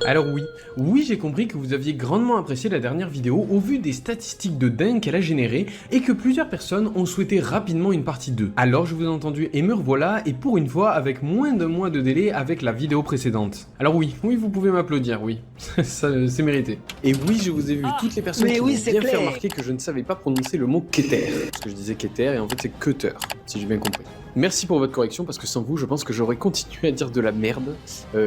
Alors oui j'ai compris que vous aviez grandement apprécié la dernière vidéo au vu des statistiques de dingue qu'elle a générées et que plusieurs personnes ont souhaité rapidement une partie 2. Alors je vous ai entendu et me revoilà, et pour une fois avec moins d'un mois de délai avec la vidéo précédente. Alors oui vous pouvez m'applaudir, oui, ça c'est mérité. Et oui, je vous ai vu toutes les personnes qui m'ont bien fait remarquer que je ne savais pas prononcer le mot Keter. Parce que je disais Keter et en fait c'est Cutter, si j'ai bien compris. Merci pour votre correction, parce que sans vous, je pense que j'aurais continué à dire de la merde.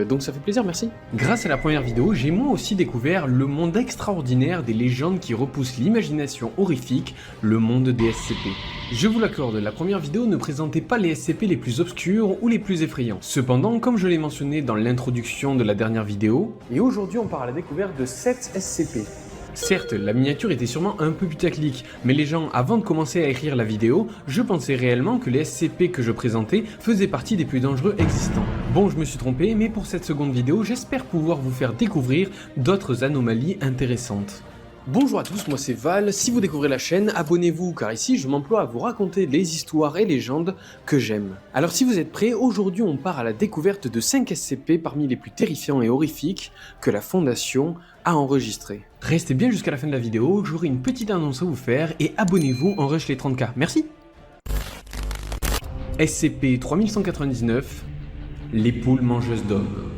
Donc ça fait plaisir, merci. Grâce à la première vidéo, j'ai moi aussi découvert le monde extraordinaire des légendes qui repoussent l'imagination horrifique, le monde des SCP. Je vous l'accorde, la première vidéo ne présentait pas les SCP les plus obscurs ou les plus effrayants. Cependant, comme je l'ai mentionné dans l'introduction de la dernière vidéo, et aujourd'hui on part à la découverte de 7 SCP. Certes, la miniature était sûrement un peu putaclic, mais les gens, avant de commencer à écrire la vidéo, je pensais réellement que les SCP que je présentais faisaient partie des plus dangereux existants. Bon, je me suis trompé, mais pour cette seconde vidéo, j'espère pouvoir vous faire découvrir d'autres anomalies intéressantes. Bonjour à tous, moi c'est Val. Si vous découvrez la chaîne, abonnez-vous car ici je m'emploie à vous raconter les histoires et légendes que j'aime. Alors si vous êtes prêts, aujourd'hui on part à la découverte de 5 SCP parmi les plus terrifiants et horrifiques que la Fondation a enregistrés. Restez bien jusqu'à la fin de la vidéo, j'aurai une petite annonce à vous faire et abonnez-vous en rush les 30K. Merci. SCP 3199, les poules mangeuses d'hommes.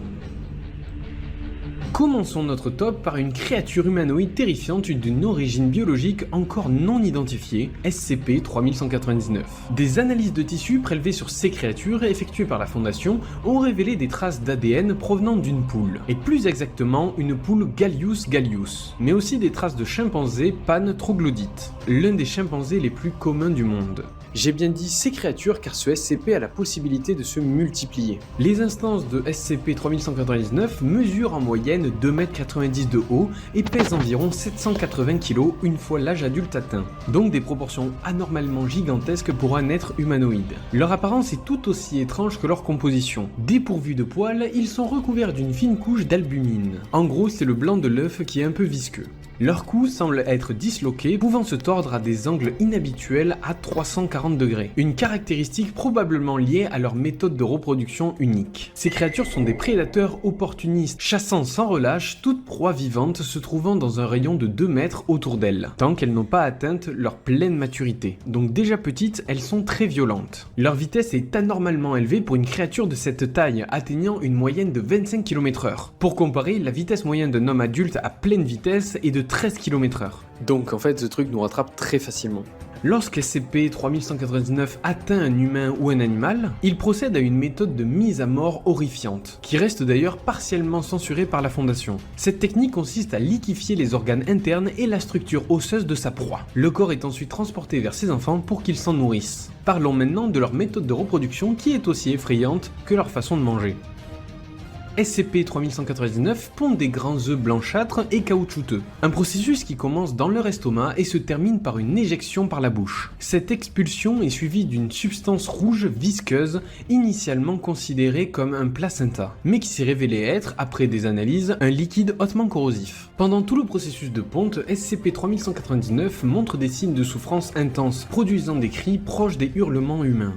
Commençons notre top par une créature humanoïde terrifiante d'une origine biologique encore non identifiée, SCP-3199. Des analyses de tissus prélevées sur ces créatures effectuées par la Fondation ont révélé des traces d'ADN provenant d'une poule, et plus exactement une poule Galius galius, mais aussi des traces de chimpanzé Pan troglodyte, l'un des chimpanzés les plus communs du monde. J'ai bien dit ces créatures car ce SCP a la possibilité de se multiplier. Les instances de SCP-3199 mesurent en moyenne 2,90 m de haut et pèsent environ 780 kg une fois l'âge adulte atteint, donc des proportions anormalement gigantesques pour un être humanoïde. Leur apparence est tout aussi étrange que leur composition. Dépourvus de poils, ils sont recouverts d'une fine couche d'albumine. En gros, c'est le blanc de l'œuf qui est un peu visqueux. Leur cou semble être disloqué, pouvant se tordre à des angles inhabituels à 340 degrés. Une caractéristique probablement liée à leur méthode de reproduction unique. Ces créatures sont des prédateurs opportunistes, chassant sans relâche toute proie vivante se trouvant dans un rayon de 2 mètres autour d'elles, tant qu'elles n'ont pas atteint leur pleine maturité. Donc déjà petites, elles sont très violentes. Leur vitesse est anormalement élevée pour une créature de cette taille, atteignant une moyenne de 25 km/h. Pour comparer, la vitesse moyenne d'un homme adulte à pleine vitesse est de 13 km/h. Donc en fait ce truc nous rattrape très facilement. Lorsque SCP-3199 atteint un humain ou un animal, il procède à une méthode de mise à mort horrifiante, qui reste d'ailleurs partiellement censurée par la Fondation. Cette technique consiste à liquéfier les organes internes et la structure osseuse de sa proie. Le corps est ensuite transporté vers ses enfants pour qu'ils s'en nourrissent. Parlons maintenant de leur méthode de reproduction qui est aussi effrayante que leur façon de manger. SCP-3199 pondent des grands œufs blanchâtres et caoutchouteux, un processus qui commence dans leur estomac et se termine par une éjection par la bouche. Cette expulsion est suivie d'une substance rouge visqueuse, initialement considérée comme un placenta, mais qui s'est révélé être, après des analyses, un liquide hautement corrosif. Pendant tout le processus de ponte, SCP-3199 montre des signes de souffrance intense, produisant des cris proches des hurlements humains.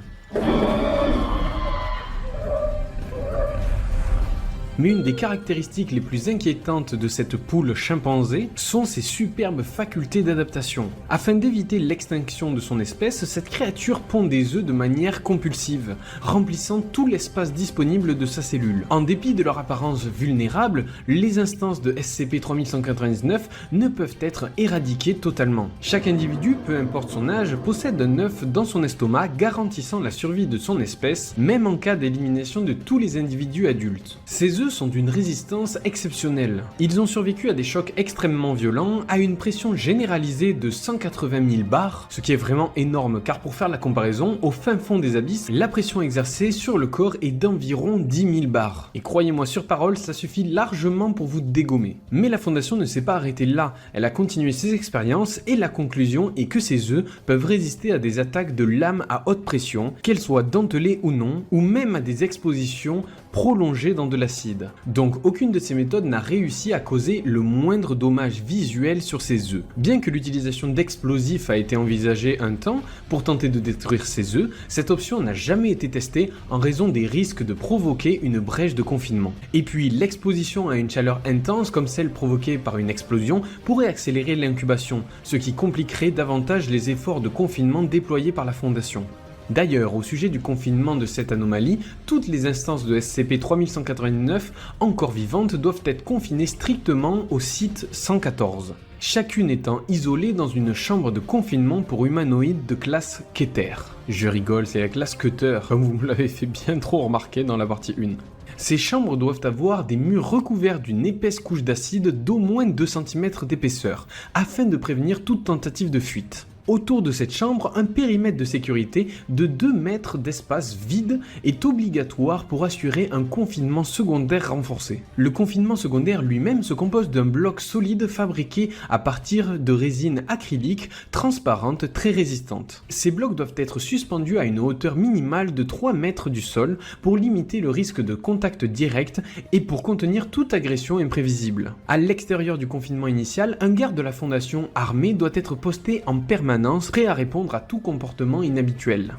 Mais une des caractéristiques les plus inquiétantes de cette poule chimpanzé sont ses superbes facultés d'adaptation. Afin d'éviter l'extinction de son espèce, cette créature pond des œufs de manière compulsive, remplissant tout l'espace disponible de sa cellule. En dépit de leur apparence vulnérable, les instances de SCP-3199 ne peuvent être éradiquées totalement. Chaque individu, peu importe son âge, possède un œuf dans son estomac garantissant la survie de son espèce, même en cas d'élimination de tous les individus adultes. Ces œufs sont d'une résistance exceptionnelle. Ils ont survécu à des chocs extrêmement violents, à une pression généralisée de 180 000 bars, ce qui est vraiment énorme car pour faire la comparaison, au fin fond des abysses, la pression exercée sur le corps est d'environ 10 000 bars. Et croyez-moi sur parole, ça suffit largement pour vous dégommer. Mais la Fondation ne s'est pas arrêtée là, elle a continué ses expériences et la conclusion est que ces œufs peuvent résister à des attaques de lames à haute pression, qu'elles soient dentelées ou non, ou même à des expositions prolongée dans de l'acide. Donc aucune de ces méthodes n'a réussi à causer le moindre dommage visuel sur ces œufs. Bien que l'utilisation d'explosifs a été envisagée un temps pour tenter de détruire ces œufs, cette option n'a jamais été testée en raison des risques de provoquer une brèche de confinement. Et puis l'exposition à une chaleur intense comme celle provoquée par une explosion pourrait accélérer l'incubation, ce qui compliquerait davantage les efforts de confinement déployés par la Fondation. D'ailleurs, au sujet du confinement de cette anomalie, toutes les instances de SCP-3199 encore vivantes doivent être confinées strictement au site 114, chacune étant isolée dans une chambre de confinement pour humanoïdes de classe Keter. Je rigole, c'est la classe Cutter, comme vous me l'avez fait bien trop remarquer dans la partie 1. Ces chambres doivent avoir des murs recouverts d'une épaisse couche d'acide d'au moins 2 cm d'épaisseur, afin de prévenir toute tentative de fuite. Autour de cette chambre, un périmètre de sécurité de 2 mètres d'espace vide est obligatoire pour assurer un confinement secondaire renforcé. Le confinement secondaire lui-même se compose d'un bloc solide fabriqué à partir de résine acrylique transparente très résistante. Ces blocs doivent être suspendus à une hauteur minimale de 3 mètres du sol pour limiter le risque de contact direct et pour contenir toute agression imprévisible. À l'extérieur du confinement initial, un garde de la Fondation armé doit être posté en permanence, prêt à répondre à tout comportement inhabituel.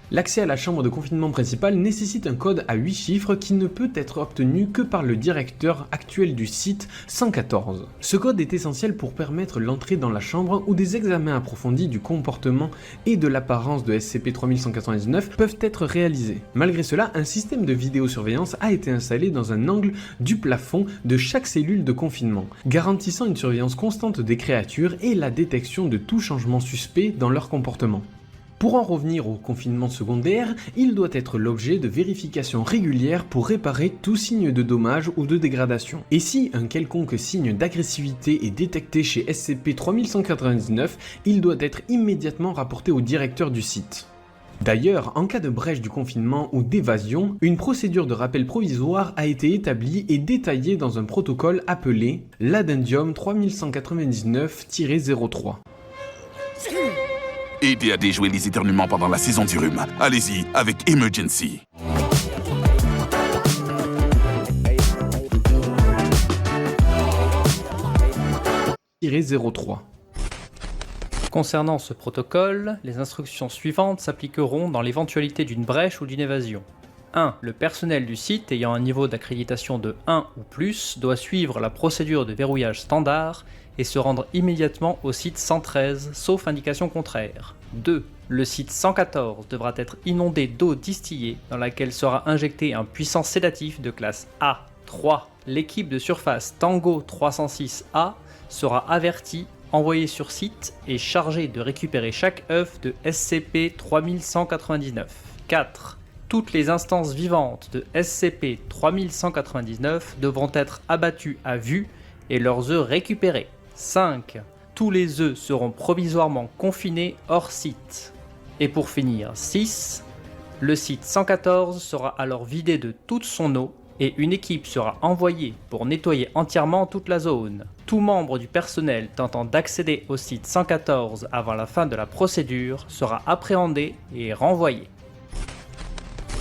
L'accès à la chambre de confinement principale nécessite un code à 8 chiffres qui ne peut être obtenu que par le directeur actuel du site 114. Ce code est essentiel pour permettre l'entrée dans la chambre où des examens approfondis du comportement et de l'apparence de SCP-3199 peuvent être réalisés. Malgré cela, un système de vidéosurveillance a été installé dans un angle du plafond de chaque cellule de confinement, garantissant une surveillance constante des créatures et la détection de tout changement suspect dans leur comportement. Pour en revenir au confinement secondaire, il doit être l'objet de vérifications régulières pour réparer tout signe de dommage ou de dégradation. Et si un quelconque signe d'agressivité est détecté chez SCP-3199, il doit être immédiatement rapporté au directeur du site. D'ailleurs, en cas de brèche du confinement ou d'évasion, une procédure de rappel provisoire a été établie et détaillée dans un protocole appelé l'Addendum 3199-03. Aidez à déjouer les éternuements pendant la saison du rhume. Allez-y avec Emergency. -03. Concernant ce protocole, les instructions suivantes s'appliqueront dans l'éventualité d'une brèche ou d'une évasion. 1. Le personnel du site ayant un niveau d'accréditation de 1 ou plus doit suivre la procédure de verrouillage standard et se rendre immédiatement au site 113, sauf indication contraire. 2. Le site 114 devra être inondé d'eau distillée dans laquelle sera injecté un puissant sédatif de classe A. 3. L'équipe de surface Tango 306A sera avertie, envoyée sur site et chargée de récupérer chaque œuf de SCP-3199. 4. Toutes les instances vivantes de SCP-3199 devront être abattues à vue et leurs œufs récupérés. 5. Tous les œufs seront provisoirement confinés hors site. Et pour finir, 6. Le site 114 sera alors vidé de toute son eau et une équipe sera envoyée pour nettoyer entièrement toute la zone. Tout membre du personnel tentant d'accéder au site 114 avant la fin de la procédure sera appréhendé et renvoyé.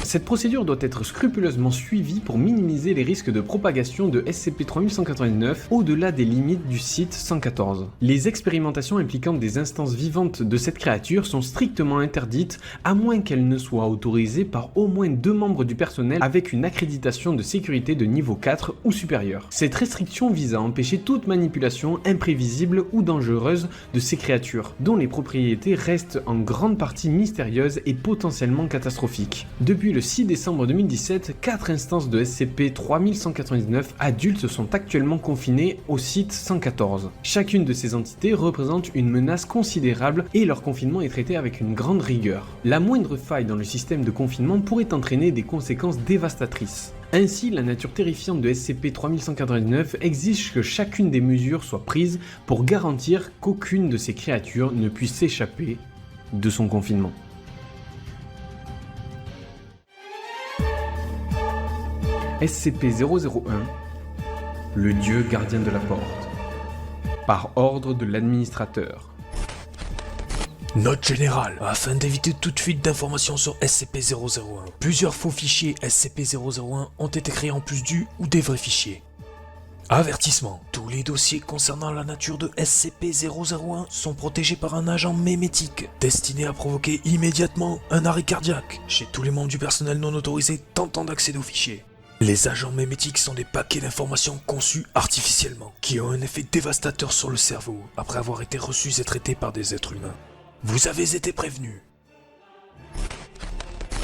Cette procédure doit être scrupuleusement suivie pour minimiser les risques de propagation de SCP-3199 au-delà des limites du site 114. Les expérimentations impliquant des instances vivantes de cette créature sont strictement interdites à moins qu'elles ne soient autorisées par au moins 2 membres du personnel avec une accréditation de sécurité de niveau 4 ou supérieur. Cette restriction vise à empêcher toute manipulation imprévisible ou dangereuse de ces créatures, dont les propriétés restent en grande partie mystérieuses et potentiellement catastrophiques. Depuis le 6 décembre 2017, 4 instances de SCP-3199 adultes sont actuellement confinées au site 114. Chacune de ces entités représente une menace considérable et leur confinement est traité avec une grande rigueur. La moindre faille dans le système de confinement pourrait entraîner des conséquences dévastatrices. Ainsi, la nature terrifiante de SCP-3199 exige que chacune des mesures soit prise pour garantir qu'aucune de ces créatures ne puisse s'échapper de son confinement. SCP-001, le dieu gardien de la porte, par ordre de l'administrateur. Note générale, afin d'éviter toute fuite d'informations sur SCP-001, plusieurs faux fichiers SCP-001 ont été créés en plus du ou des vrais fichiers. Avertissement, tous les dossiers concernant la nature de SCP-001 sont protégés par un agent mémétique, destiné à provoquer immédiatement un arrêt cardiaque chez tous les membres du personnel non autorisé tentant d'accéder aux fichiers. Les agents mémétiques sont des paquets d'informations conçus artificiellement, qui ont un effet dévastateur sur le cerveau après avoir été reçus et traités par des êtres humains. Vous avez été prévenus.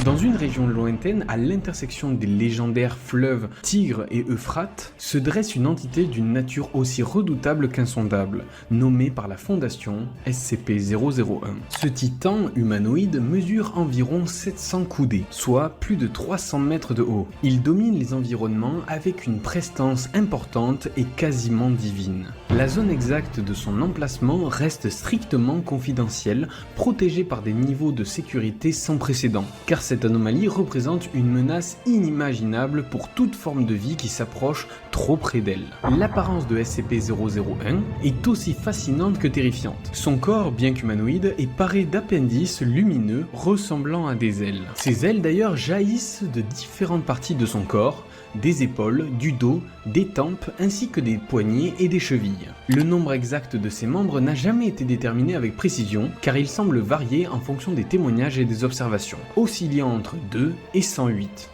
Dans une région lointaine, à l'intersection des légendaires fleuves Tigre et Euphrate, se dresse une entité d'une nature aussi redoutable qu'insondable, nommée par la Fondation SCP-001. Ce titan humanoïde mesure environ 700 coudées, soit plus de 300 mètres de haut. Il domine les environnements avec une prestance importante et quasiment divine. La zone exacte de son emplacement reste strictement confidentielle, protégée par des niveaux de sécurité sans précédent, car cette anomalie représente une menace inimaginable pour toute forme de vie qui s'approche trop près d'elle. L'apparence de SCP-001 est aussi fascinante que terrifiante. Son corps, bien qu'humanoïde, est paré d'appendices lumineux ressemblant à des ailes. Ces ailes d'ailleurs jaillissent de différentes parties de son corps, des épaules, du dos, des tempes ainsi que des poignets et des chevilles. Le nombre exact de ses membres n'a jamais été déterminé avec précision car il semble varier en fonction des témoignages et des observations, oscillant entre 2 et 108.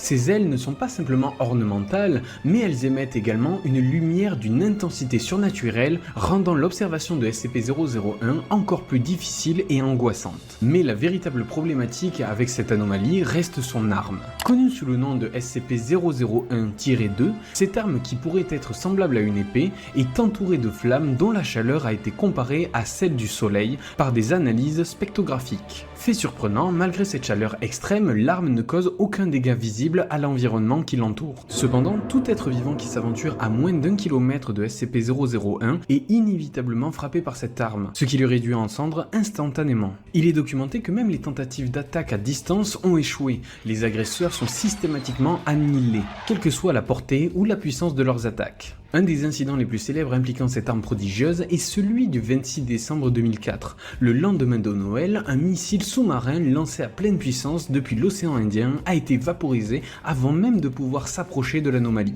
Ces ailes ne sont pas simplement ornementales, mais elles émettent également une lumière d'une intensité surnaturelle, rendant l'observation de SCP-001 encore plus difficile et angoissante. Mais la véritable problématique avec cette anomalie reste son arme. Connue sous le nom de SCP-001-2, cette arme qui pourrait être semblable à une épée est entourée de flammes dont la chaleur a été comparée à celle du soleil par des analyses spectrographiques. Fait surprenant, malgré cette chaleur extrême, l'arme ne cause aucun dégât visible à l'environnement qui l'entoure. Cependant, tout être vivant qui s'aventure à moins d'1 km de SCP-001 est inévitablement frappé par cette arme, ce qui le réduit en cendres instantanément. Il est documenté que même les tentatives d'attaque à distance ont échoué, les agresseurs sont systématiquement annihilés, quelle que soit la portée ou la puissance de leurs attaques. Un des incidents les plus célèbres impliquant cette arme prodigieuse est celui du 26 décembre 2004. Le lendemain de Noël, un missile sous-marin lancé à pleine puissance depuis l'océan Indien a été vaporisé avant même de pouvoir s'approcher de l'anomalie.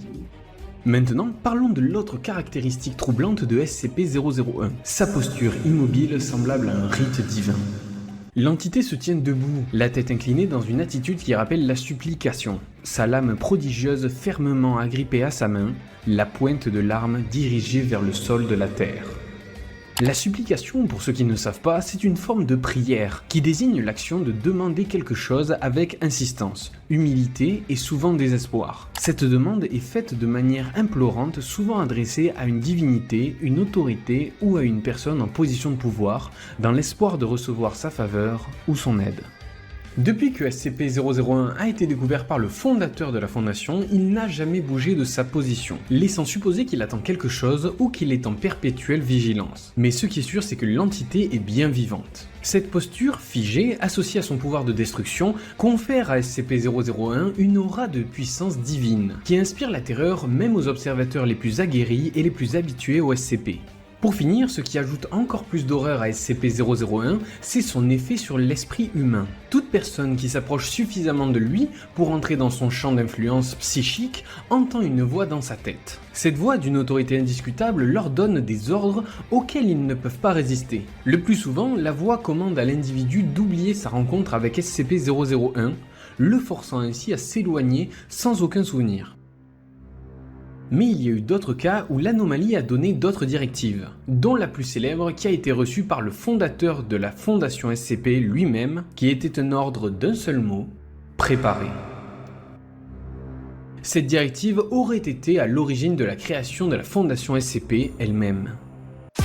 Maintenant, parlons de l'autre caractéristique troublante de SCP-001, sa posture immobile semblable à un rite divin. L'entité se tient debout, la tête inclinée dans une attitude qui rappelle la supplication. Sa lame prodigieuse fermement agrippée à sa main, la pointe de l'arme dirigée vers le sol de la terre. La supplication, pour ceux qui ne savent pas, c'est une forme de prière qui désigne l'action de demander quelque chose avec insistance, humilité et souvent désespoir. Cette demande est faite de manière implorante, souvent adressée à une divinité, une autorité ou à une personne en position de pouvoir, dans l'espoir de recevoir sa faveur ou son aide. Depuis que SCP-001 a été découvert par le fondateur de la Fondation, il n'a jamais bougé de sa position, laissant supposer qu'il attend quelque chose ou qu'il est en perpétuelle vigilance. Mais ce qui est sûr, c'est que l'entité est bien vivante. Cette posture figée, associée à son pouvoir de destruction, confère à SCP-001 une aura de puissance divine, qui inspire la terreur même aux observateurs les plus aguerris et les plus habitués au SCP. Pour finir, ce qui ajoute encore plus d'horreur à SCP-001, c'est son effet sur l'esprit humain. Toute personne qui s'approche suffisamment de lui pour entrer dans son champ d'influence psychique entend une voix dans sa tête. Cette voix d'une autorité indiscutable leur donne des ordres auxquels ils ne peuvent pas résister. Le plus souvent, la voix commande à l'individu d'oublier sa rencontre avec SCP-001, le forçant ainsi à s'éloigner sans aucun souvenir. Mais il y a eu d'autres cas où l'anomalie a donné d'autres directives, dont la plus célèbre qui a été reçue par le fondateur de la Fondation SCP lui-même, qui était un ordre d'un seul mot, préparer. Cette directive aurait été à l'origine de la création de la Fondation SCP elle-même.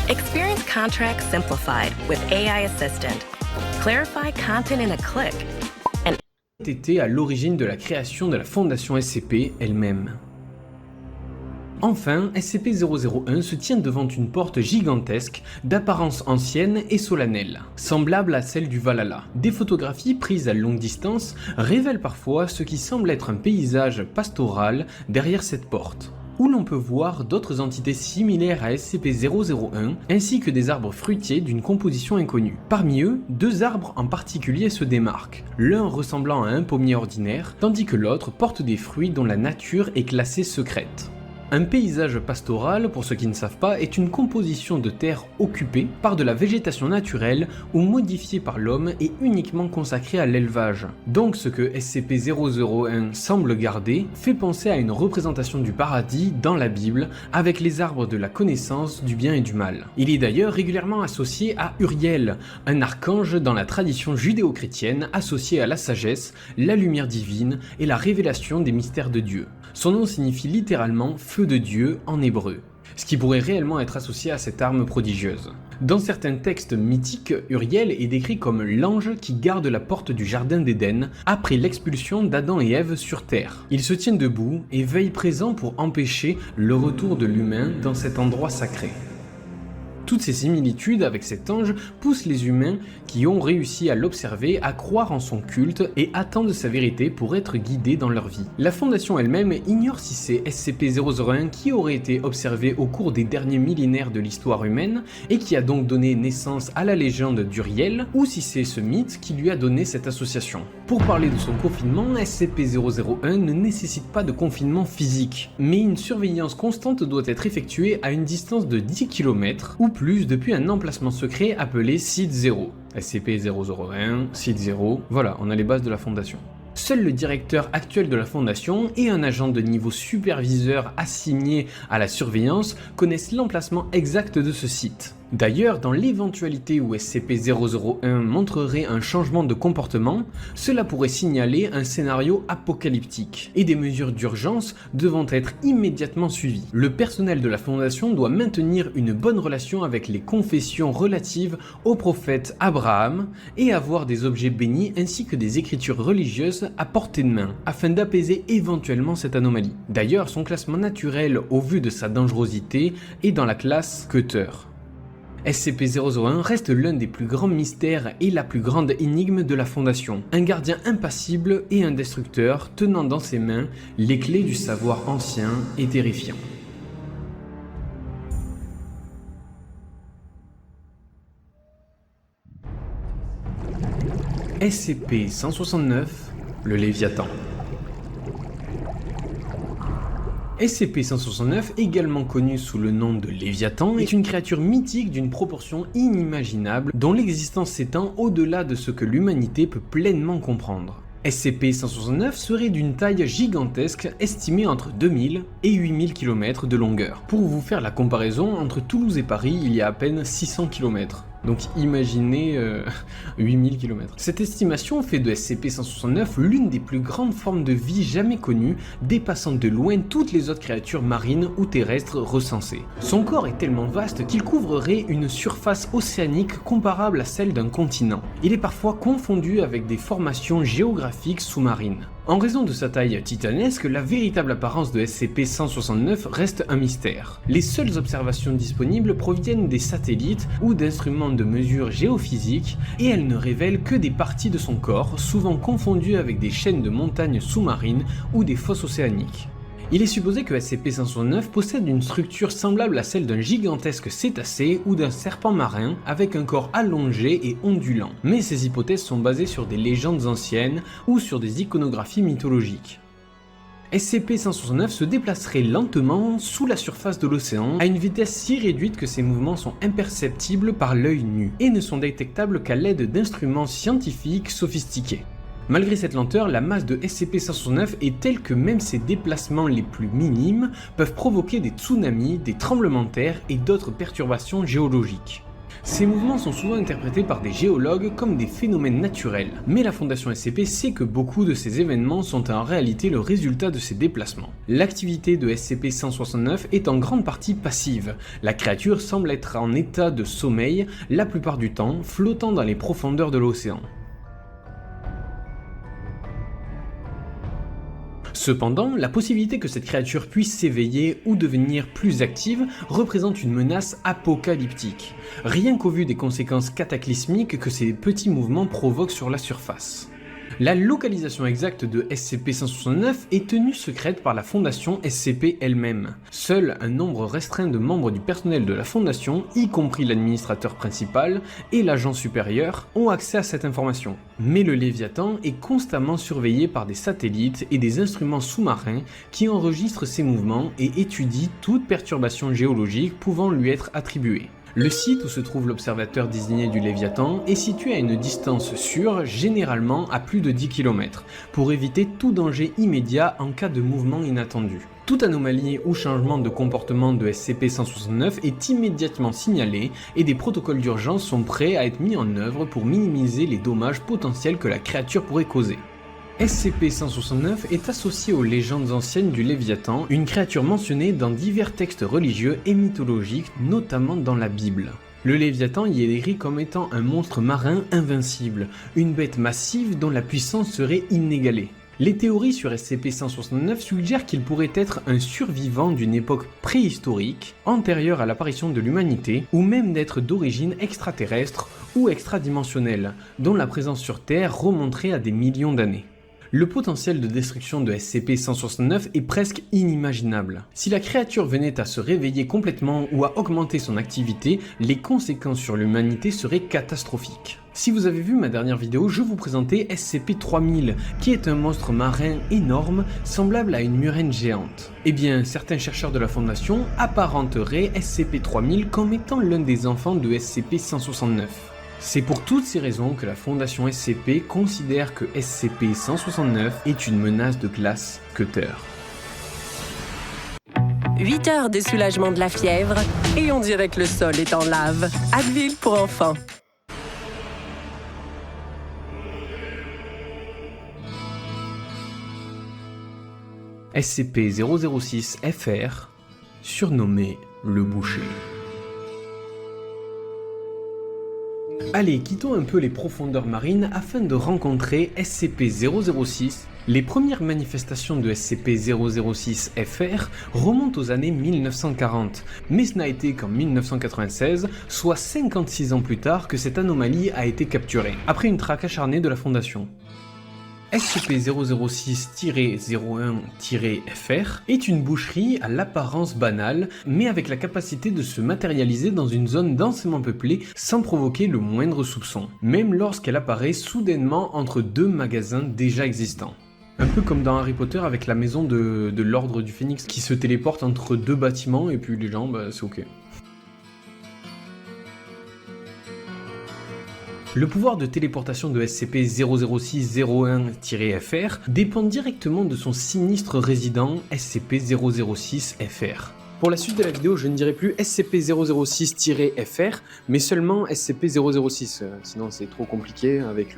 Experience contracts simplified with AI Assistant. Clarify content in a click. Était à l'origine de la création de la Fondation SCP elle-même. Enfin, SCP-001 se tient devant une porte gigantesque, d'apparence ancienne et solennelle, semblable à celle du Valhalla. Des photographies prises à longue distance révèlent parfois ce qui semble être un paysage pastoral derrière cette porte. où l'on peut voir d'autres entités similaires à SCP-001, ainsi que des arbres fruitiers d'une composition inconnue. Parmi eux, 2 arbres en particulier se démarquent, l'un ressemblant à un pommier ordinaire, tandis que l'autre porte des fruits dont la nature est classée secrète. Un paysage pastoral, pour ceux qui ne savent pas, est une composition de terre occupée par de la végétation naturelle ou modifiée par l'homme et uniquement consacrée à l'élevage. Donc ce que SCP-001 semble garder fait penser à une représentation du paradis dans la Bible avec les arbres de la connaissance du bien et du mal. Il est d'ailleurs régulièrement associé à Uriel, un archange dans la tradition judéo-chrétienne associé à la sagesse, la lumière divine et la révélation des mystères de Dieu. Son nom signifie littéralement feu de Dieu en hébreu, ce qui pourrait réellement être associé à cette arme prodigieuse. Dans certains textes mythiques, Uriel est décrit comme l'ange qui garde la porte du jardin d'Éden après l'expulsion d'Adam et Ève sur Terre. Il se tient debout et veille présent pour empêcher le retour de l'humain dans cet endroit sacré. Toutes ces similitudes avec cet ange poussent les humains qui ont réussi à l'observer à croire en son culte et attendent sa vérité pour être guidés dans leur vie. La Fondation elle-même ignore si c'est SCP-001 qui aurait été observé au cours des derniers millénaires de l'histoire humaine et qui a donc donné naissance à la légende d'Uriel, ou si c'est ce mythe qui lui a donné cette association. Pour parler de son confinement, SCP-001 ne nécessite pas de confinement physique, mais une surveillance constante doit être effectuée à une distance de 10 km ou plus depuis un emplacement secret appelé Site 0. SCP-001, Site 0, voilà, on a les bases de la Fondation. Seul le directeur actuel de la Fondation et un agent de niveau superviseur assigné à la surveillance connaissent l'emplacement exact de ce site. D'ailleurs, dans l'éventualité où SCP-001 montrerait un changement de comportement, cela pourrait signaler un scénario apocalyptique et des mesures d'urgence devant être immédiatement suivies. Le personnel de la Fondation doit maintenir une bonne relation avec les confessions relatives au prophète Abraham et avoir des objets bénis ainsi que des écritures religieuses à portée de main afin d'apaiser éventuellement cette anomalie. D'ailleurs, son classement naturel au vu de sa dangerosité est dans la classe Cutter. SCP-001 reste l'un des plus grands mystères et la plus grande énigme de la Fondation. Un gardien impassible et un destructeur tenant dans ses mains les clés du savoir ancien et terrifiant. SCP-169, le Léviathan. SCP-169, également connu sous le nom de Léviathan, est une créature mythique d'une proportion inimaginable dont l'existence s'étend au-delà de ce que l'humanité peut pleinement comprendre. SCP-169 serait d'une taille gigantesque estimée entre 2000 et 8000 km de longueur. Pour vous faire la comparaison, entre Toulouse et Paris, il y a à peine 600 km. Donc imaginez 8000 km. Cette estimation fait de SCP-169 l'une des plus grandes formes de vie jamais connues, dépassant de loin toutes les autres créatures marines ou terrestres recensées. Son corps est tellement vaste qu'il couvrerait une surface océanique comparable à celle d'un continent. Il est parfois confondu avec des formations géographiques sous-marines. En raison de sa taille titanesque, la véritable apparence de SCP-169 reste un mystère. Les seules observations disponibles proviennent des satellites ou d'instruments de mesure géophysiques et elles ne révèlent que des parties de son corps, souvent confondues avec des chaînes de montagnes sous-marines ou des fosses océaniques. Il est supposé que SCP-169 possède une structure semblable à celle d'un gigantesque cétacé ou d'un serpent marin avec un corps allongé et ondulant, mais ces hypothèses sont basées sur des légendes anciennes ou sur des iconographies mythologiques. SCP-169 se déplacerait lentement sous la surface de l'océan à une vitesse si réduite que ses mouvements sont imperceptibles par l'œil nu et ne sont détectables qu'à l'aide d'instruments scientifiques sophistiqués. Malgré cette lenteur, la masse de SCP-169 est telle que même ses déplacements les plus minimes peuvent provoquer des tsunamis, des tremblements de terre et d'autres perturbations géologiques. Ces mouvements sont souvent interprétés par des géologues comme des phénomènes naturels, mais la Fondation SCP sait que beaucoup de ces événements sont en réalité le résultat de ces déplacements. L'activité de SCP-169 est en grande partie passive. La créature semble être en état de sommeil la plupart du temps, flottant dans les profondeurs de l'océan. Cependant, la possibilité que cette créature puisse s'éveiller ou devenir plus active représente une menace apocalyptique, rien qu'au vu des conséquences cataclysmiques que ces petits mouvements provoquent sur la surface. La localisation exacte de SCP-169 est tenue secrète par la Fondation SCP elle-même. Seul un nombre restreint de membres du personnel de la Fondation, y compris l'administrateur principal et l'agent supérieur, ont accès à cette information. Mais le Léviathan est constamment surveillé par des satellites et des instruments sous-marins qui enregistrent ses mouvements et étudient toute perturbation géologique pouvant lui être attribuée. Le site où se trouve l'observateur désigné du Léviathan est situé à une distance sûre, généralement à plus de 10 km, pour éviter tout danger immédiat en cas de mouvement inattendu. Toute anomalie ou changement de comportement de SCP-169 est immédiatement signalé et des protocoles d'urgence sont prêts à être mis en œuvre pour minimiser les dommages potentiels que la créature pourrait causer. SCP-169 est associé aux légendes anciennes du Léviathan, une créature mentionnée dans divers textes religieux et mythologiques, notamment dans la Bible. Le Léviathan y est décrit comme étant un monstre marin invincible, une bête massive dont la puissance serait inégalée. Les théories sur SCP-169 suggèrent qu'il pourrait être un survivant d'une époque préhistorique, antérieure à l'apparition de l'humanité, ou même d'être d'origine extraterrestre ou extradimensionnelle, dont la présence sur Terre remonterait à des millions d'années. Le potentiel de destruction de SCP-169 est presque inimaginable. Si la créature venait à se réveiller complètement ou à augmenter son activité, les conséquences sur l'humanité seraient catastrophiques. Si vous avez vu ma dernière vidéo, je vous présentais SCP-3000, qui est un monstre marin énorme, semblable à une murène géante. Eh bien, certains chercheurs de la Fondation apparenteraient SCP-3000 comme étant l'un des enfants de SCP-169. C'est pour toutes ces raisons que la Fondation SCP considère que SCP-169 est une menace de classe Cutter. 8 heures de soulagement de la fièvre et on dirait que le sol est en lave. Advil pour enfants. SCP-006-FR, surnommé le Boucher. Allez, quittons un peu les profondeurs marines afin de rencontrer SCP-006. Les premières manifestations de SCP-006-FR remontent aux années 1940, mais ce n'a été qu'en 1996, soit 56 ans plus tard, que cette anomalie a été capturée, après une traque acharnée de la Fondation. SCP-006-01-FR est une boucherie à l'apparence banale, mais avec la capacité de se matérialiser dans une zone densément peuplée sans provoquer le moindre soupçon, même lorsqu'elle apparaît soudainement entre deux magasins déjà existants. Un peu comme dans Harry Potter avec la maison de l'Ordre du Phénix qui se téléporte entre deux bâtiments et puis les gens, c'est ok. Le pouvoir de téléportation de SCP-006-01-FR dépend directement de son sinistre résident SCP-006-FR. Pour la suite de la vidéo, je ne dirai plus SCP-006-FR, mais seulement SCP-006, sinon c'est trop compliqué avec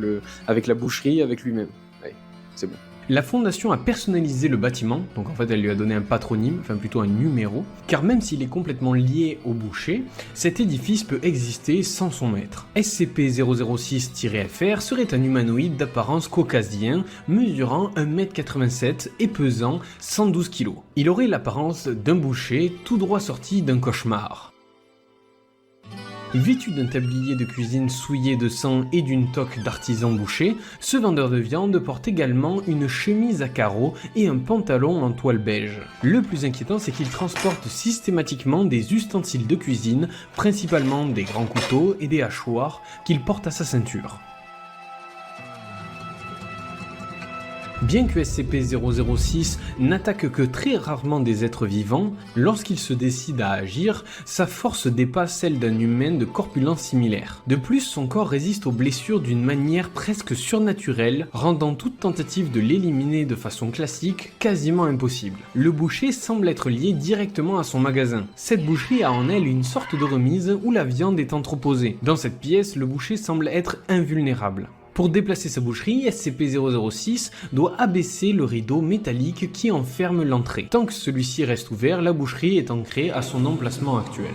la boucherie, avec lui-même. Allez, c'est bon. La Fondation a personnalisé le bâtiment, donc en fait elle lui a donné un patronyme, enfin plutôt un numéro, car même s'il est complètement lié au boucher, cet édifice peut exister sans son maître. SCP-006-FR serait un humanoïde d'apparence caucasien, mesurant 1m87 et pesant 112 kg. Il aurait l'apparence d'un boucher tout droit sorti d'un cauchemar. Vêtu d'un tablier de cuisine souillé de sang et d'une toque d'artisan boucher, ce vendeur de viande porte également une chemise à carreaux et un pantalon en toile beige. Le plus inquiétant, c'est qu'il transporte systématiquement des ustensiles de cuisine, principalement des grands couteaux et des hachoirs, qu'il porte à sa ceinture. Bien que SCP-006 n'attaque que très rarement des êtres vivants, lorsqu'il se décide à agir, sa force dépasse celle d'un humain de corpulence similaire. De plus, son corps résiste aux blessures d'une manière presque surnaturelle, rendant toute tentative de l'éliminer de façon classique quasiment impossible. Le boucher semble être lié directement à son magasin. Cette boucherie a en elle une sorte de remise où la viande est entreposée. Dans cette pièce, le boucher semble être invulnérable. Pour déplacer sa boucherie, SCP-006 doit abaisser le rideau métallique qui enferme l'entrée. Tant que celui-ci reste ouvert, la boucherie est ancrée à son emplacement actuel.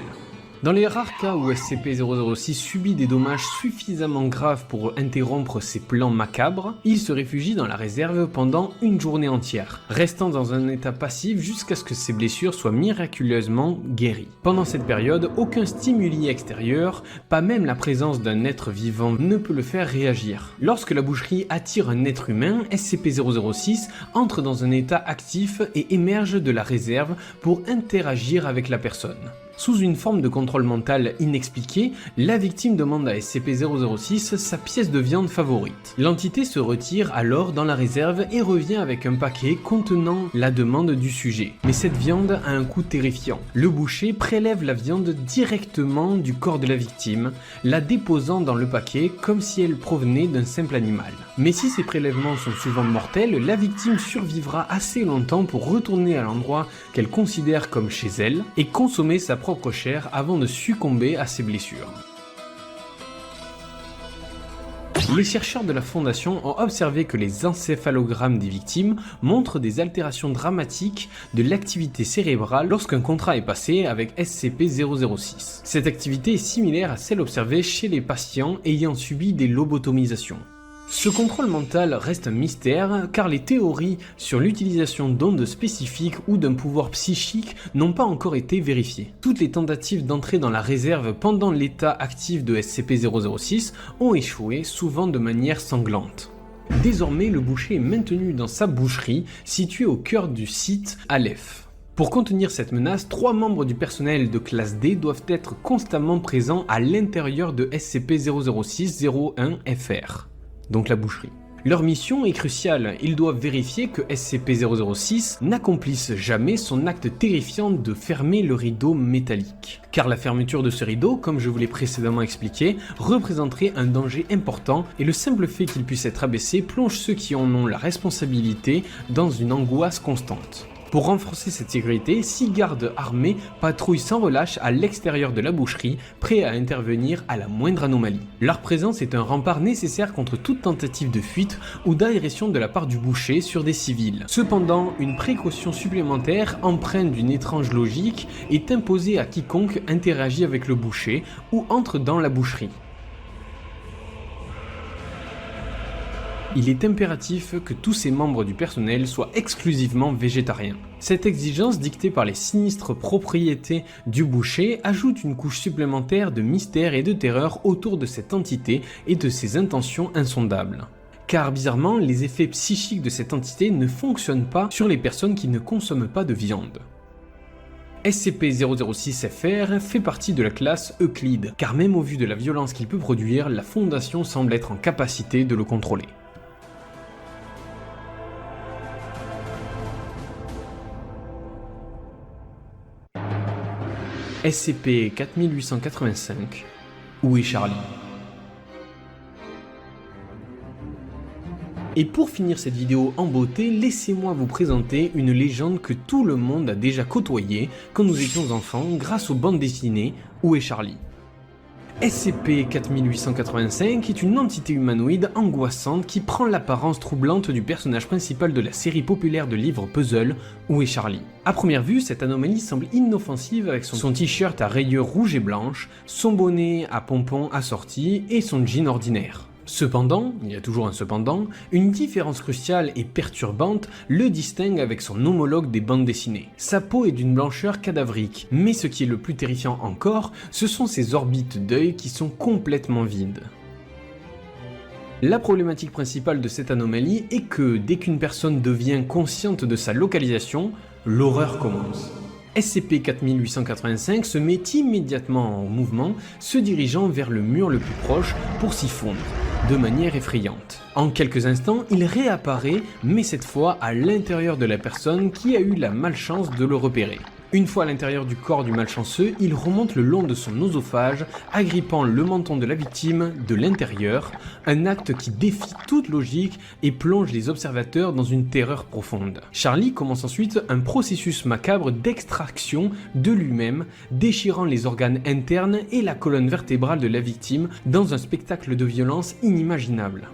Dans les rares cas où SCP-006 subit des dommages suffisamment graves pour interrompre ses plans macabres, il se réfugie dans la réserve pendant une journée entière, restant dans un état passif jusqu'à ce que ses blessures soient miraculeusement guéries. Pendant cette période, aucun stimuli extérieur, pas même la présence d'un être vivant, ne peut le faire réagir. Lorsque la boucherie attire un être humain, SCP-006 entre dans un état actif et émerge de la réserve pour interagir avec la personne. Sous une forme de contrôle mental inexpliqué, la victime demande à SCP-006 sa pièce de viande favorite. L'entité se retire alors dans la réserve et revient avec un paquet contenant la demande du sujet. Mais cette viande a un coût terrifiant. Le boucher prélève la viande directement du corps de la victime, la déposant dans le paquet comme si elle provenait d'un simple animal. Mais si ces prélèvements sont souvent mortels, la victime survivra assez longtemps pour retourner à l'endroit qu'elle considère comme chez elle et consommer sa propre chair avant de succomber à ses blessures. Les chercheurs de la Fondation ont observé que les encéphalogrammes des victimes montrent des altérations dramatiques de l'activité cérébrale lorsqu'un contrat est passé avec SCP-006. Cette activité est similaire à celle observée chez les patients ayant subi des lobotomisations. Ce contrôle mental reste un mystère car les théories sur l'utilisation d'ondes spécifiques ou d'un pouvoir psychique n'ont pas encore été vérifiées. Toutes les tentatives d'entrer dans la réserve pendant l'état actif de SCP-006 ont échoué, souvent de manière sanglante. Désormais, le boucher est maintenu dans sa boucherie située au cœur du site Aleph. Pour contenir cette menace, 3 membres du personnel de classe D doivent être constamment présents à l'intérieur de SCP-006-01-FR. Donc la boucherie. Leur mission est cruciale, ils doivent vérifier que SCP-006 n'accomplisse jamais son acte terrifiant de fermer le rideau métallique. Car la fermeture de ce rideau, comme je vous l'ai précédemment expliqué, représenterait un danger important et le simple fait qu'il puisse être abaissé plonge ceux qui en ont la responsabilité dans une angoisse constante. Pour renforcer cette sécurité, 6 gardes armés patrouillent sans relâche à l'extérieur de la boucherie, prêts à intervenir à la moindre anomalie. Leur présence est un rempart nécessaire contre toute tentative de fuite ou d'agression de la part du boucher sur des civils. Cependant, une précaution supplémentaire, empreinte d'une étrange logique, est imposée à quiconque interagit avec le boucher ou entre dans la boucherie. Il est impératif que tous ces membres du personnel soient exclusivement végétariens. Cette exigence, dictée par les sinistres propriétés du boucher, ajoute une couche supplémentaire de mystère et de terreur autour de cette entité et de ses intentions insondables. Car bizarrement, les effets psychiques de cette entité ne fonctionnent pas sur les personnes qui ne consomment pas de viande. SCP-006-FR fait partie de la classe Euclide, car même au vu de la violence qu'il peut produire, la Fondation semble être en capacité de le contrôler. SCP-4885, où est Charlie? Et pour finir cette vidéo en beauté, laissez-moi vous présenter une légende que tout le monde a déjà côtoyée quand nous étions enfants grâce aux bandes dessinées Où est Charlie? SCP-4885 est une entité humanoïde angoissante qui prend l'apparence troublante du personnage principal de la série populaire de livres puzzle Où est Charlie? À première vue, cette anomalie semble inoffensive avec son t-shirt à rayures rouges et blanches, son bonnet à pompons assorti et son jean ordinaire. Cependant, il y a toujours un cependant, une différence cruciale et perturbante le distingue avec son homologue des bandes dessinées. Sa peau est d'une blancheur cadavrique, mais ce qui est le plus terrifiant encore, ce sont ses orbites d'œil qui sont complètement vides. La problématique principale de cette anomalie est que dès qu'une personne devient consciente de sa localisation, l'horreur commence. SCP-4885 se met immédiatement en mouvement, se dirigeant vers le mur le plus proche pour s'y fondre, de manière effrayante. En quelques instants, il réapparaît, mais cette fois à l'intérieur de la personne qui a eu la malchance de le repérer. Une fois à l'intérieur du corps du malchanceux, il remonte le long de son oesophage, agrippant le menton de la victime de l'intérieur, un acte qui défie toute logique et plonge les observateurs dans une terreur profonde. Charlie commence ensuite un processus macabre d'extraction de lui-même, déchirant les organes internes et la colonne vertébrale de la victime dans un spectacle de violence inimaginable.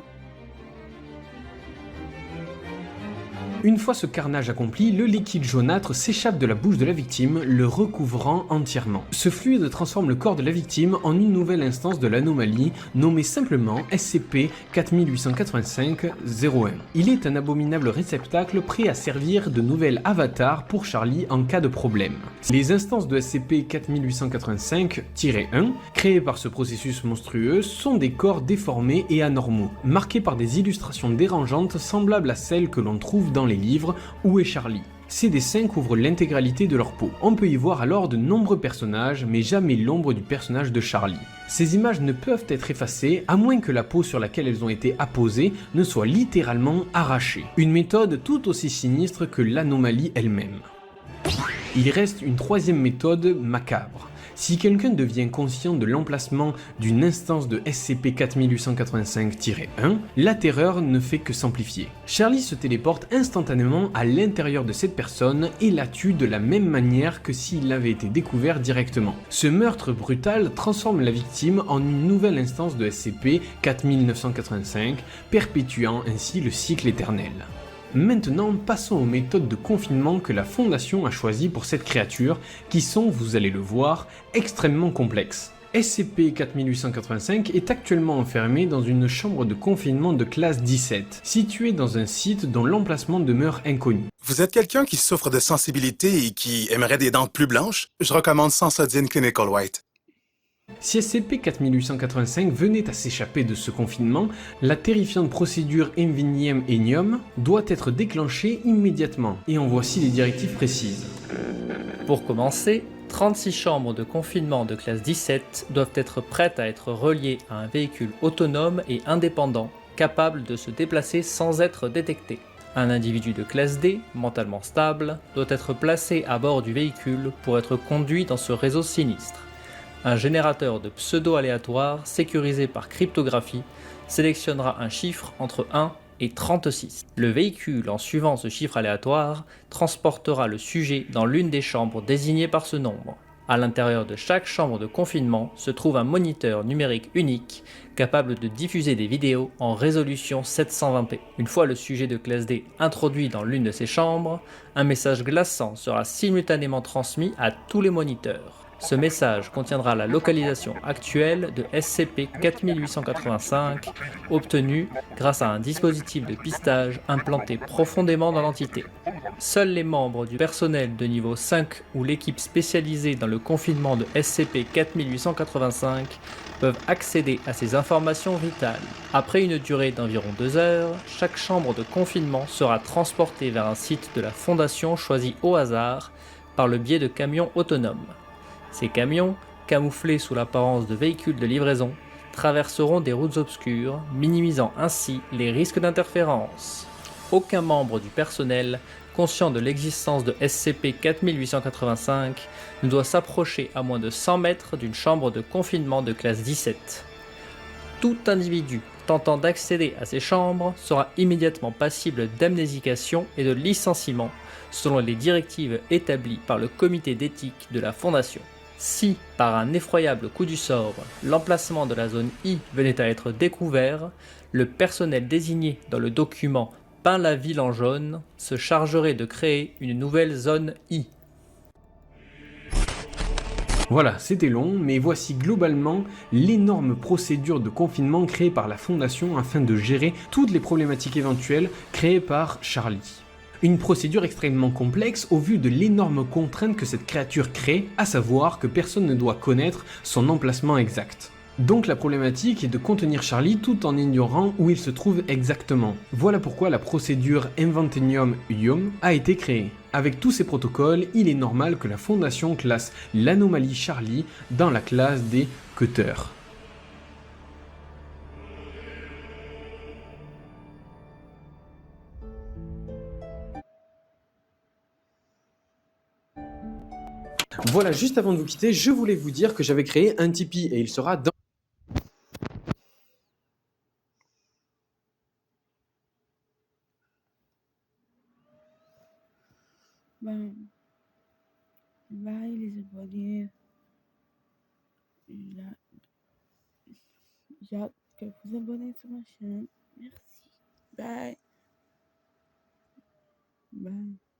Une fois ce carnage accompli, le liquide jaunâtre s'échappe de la bouche de la victime, le recouvrant entièrement. Ce fluide transforme le corps de la victime en une nouvelle instance de l'anomalie, nommée simplement SCP-4885-01. Il est un abominable réceptacle prêt à servir de nouvel avatar pour Charlie en cas de problème. Les instances de SCP-4885-1, créées par ce processus monstrueux, sont des corps déformés et anormaux, marqués par des illustrations dérangeantes semblables à celles que l'on trouve dans les livres Où est Charlie ? Ces dessins couvrent l'intégralité de leur peau. On peut y voir alors de nombreux personnages, mais jamais l'ombre du personnage de Charlie. Ces images ne peuvent être effacées, à moins que la peau sur laquelle elles ont été apposées ne soit littéralement arrachée. Une méthode tout aussi sinistre que l'anomalie elle-même. Il reste une troisième méthode macabre. Si quelqu'un devient conscient de l'emplacement d'une instance de SCP-4885-1, la terreur ne fait que s'amplifier. Charlie se téléporte instantanément à l'intérieur de cette personne et la tue de la même manière que s'il avait été découvert directement. Ce meurtre brutal transforme la victime en une nouvelle instance de SCP-4985, perpétuant ainsi le cycle éternel. Maintenant, passons aux méthodes de confinement que la Fondation a choisies pour cette créature, qui sont, vous allez le voir, extrêmement complexes. SCP-4885 est actuellement enfermé dans une chambre de confinement de classe 17, située dans un site dont l'emplacement demeure inconnu. Vous êtes quelqu'un qui souffre de sensibilité et qui aimerait des dents plus blanches? Je recommande Sensodyne Clinical White. Si SCP-4885 venait à s'échapper de ce confinement, la terrifiante procédure Envinium doit être déclenchée immédiatement, et en voici les directives précises. Pour commencer, 36 chambres de confinement de classe 17 doivent être prêtes à être reliées à un véhicule autonome et indépendant, capable de se déplacer sans être détecté. Un individu de classe D, mentalement stable, doit être placé à bord du véhicule pour être conduit dans ce réseau sinistre. Un générateur de pseudo-aléatoires sécurisé par cryptographie sélectionnera un chiffre entre 1 et 36. Le véhicule, en suivant ce chiffre aléatoire, transportera le sujet dans l'une des chambres désignées par ce nombre. À l'intérieur de chaque chambre de confinement se trouve un moniteur numérique unique capable de diffuser des vidéos en résolution 720p. Une fois le sujet de classe D introduit dans l'une de ces chambres, un message glaçant sera simultanément transmis à tous les moniteurs. Ce message contiendra la localisation actuelle de SCP-4885, obtenue grâce à un dispositif de pistage implanté profondément dans l'entité. Seuls les membres du personnel de niveau 5 ou l'équipe spécialisée dans le confinement de SCP-4885 peuvent accéder à ces informations vitales. Après une durée d'environ 2 heures, chaque chambre de confinement sera transportée vers un site de la Fondation choisi au hasard par le biais de camions autonomes. Ces camions, camouflés sous l'apparence de véhicules de livraison, traverseront des routes obscures, minimisant ainsi les risques d'interférence. Aucun membre du personnel, conscient de l'existence de SCP-4885, ne doit s'approcher à moins de 100 mètres d'une chambre de confinement de classe 17. Tout individu tentant d'accéder à ces chambres sera immédiatement passible d'amnésication et de licenciement, selon les directives établies par le comité d'éthique de la Fondation. Si, par un effroyable coup du sort, l'emplacement de la zone I venait à être découvert, le personnel désigné dans le document peint la ville en jaune se chargerait de créer une nouvelle zone I. Voilà, c'était long, mais voici globalement l'énorme procédure de confinement créée par la Fondation afin de gérer toutes les problématiques éventuelles créées par Charlie. Une procédure extrêmement complexe au vu de l'énorme contrainte que cette créature crée, à savoir que personne ne doit connaître son emplacement exact. Donc la problématique est de contenir Charlie tout en ignorant où il se trouve exactement. Voilà pourquoi la procédure Inventenium a été créée. Avec tous ces protocoles, il est normal que la Fondation classe l'anomalie Charlie dans la classe des cutters. Voilà, juste avant de vous quitter, je voulais vous dire que j'avais créé un Tipeee et il sera dans... Ben, bye les abonnés. J'ai hâte que vous abonnez sur ma chaîne. Merci. Bye. Bye.